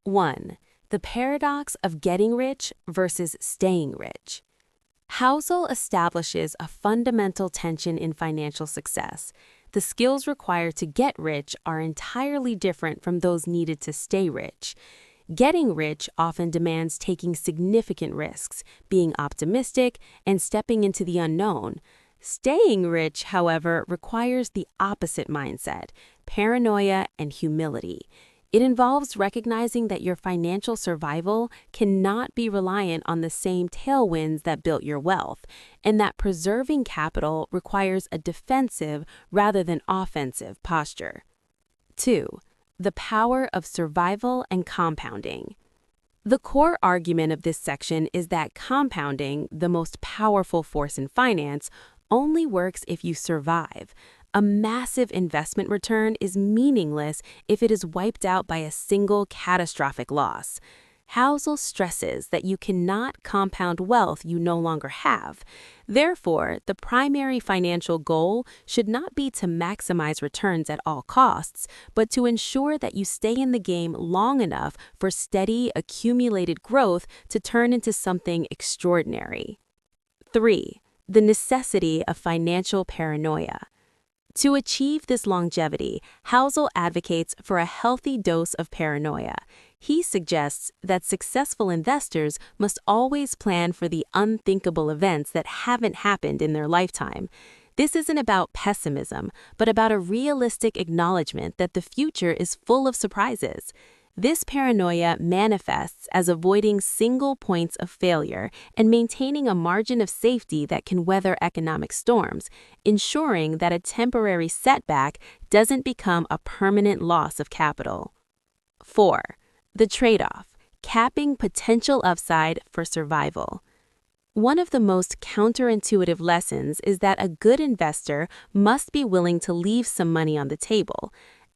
1. The paradox of getting rich versus staying rich. Housel establishes a fundamental tension in financial success. The skills required to get rich are entirely different from those needed to stay rich. Getting rich often demands taking significant risks, being optimistic, and stepping into the unknown. Staying rich, however, requires the opposite mindset: paranoia and humility. It involves recognizing that your financial survival cannot be reliant on the same tailwinds that built your wealth, and that preserving capital requires a defensive rather than offensive posture. 2. The power of survival and compounding. The core argument of this section is that compounding, the most powerful force in finance, only works if you survive. A massive investment return is meaningless if it is wiped out by a single catastrophic loss. Housel stresses that you cannot compound wealth you no longer have. Therefore, the primary financial goal should not be to maximize returns at all costs, but to ensure that you stay in the game long enough for steady, accumulated growth to turn into something extraordinary. 3. The necessity of financial paranoia. To achieve this longevity, Housel advocates for a healthy dose of paranoia. He suggests that successful investors must always plan for the unthinkable events that haven't happened in their lifetime. This isn't about pessimism, but about a realistic acknowledgement that the future is full of surprises. This paranoia manifests as avoiding single points of failure and maintaining a margin of safety that can weather economic storms, ensuring that a temporary setback doesn't become a permanent loss of capital. 4. The trade-off: capping potential upside for survival. One of the most counterintuitive lessons is that a good investor must be willing to leave some money on the table.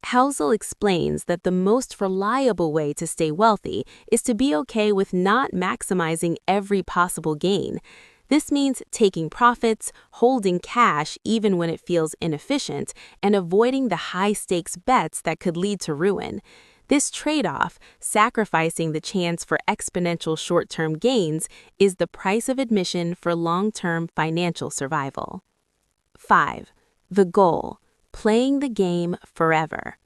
Housel explains that the most reliable way to stay wealthy is to be okay with not maximizing every possible gain. This means taking profits, holding cash even when it feels inefficient, and avoiding the high-stakes bets that could lead to ruin. This trade-off, sacrificing the chance for exponential short-term gains, is the price of admission for long-term financial survival. 5. The goal: playing the game forever.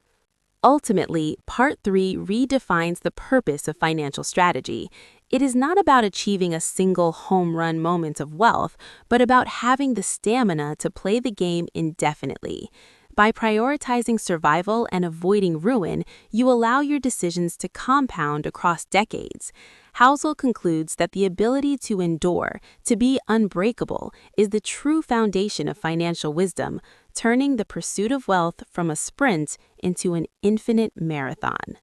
Ultimately, Part 3 redefines the purpose of financial strategy. It is not about achieving a single home run moment of wealth, but about having the stamina to play the game indefinitely. By prioritizing survival and avoiding ruin, you allow your decisions to compound across decades. Housel concludes that the ability to endure, to be unbreakable, is the true foundation of financial wisdom, turning the pursuit of wealth from a sprint into an infinite marathon.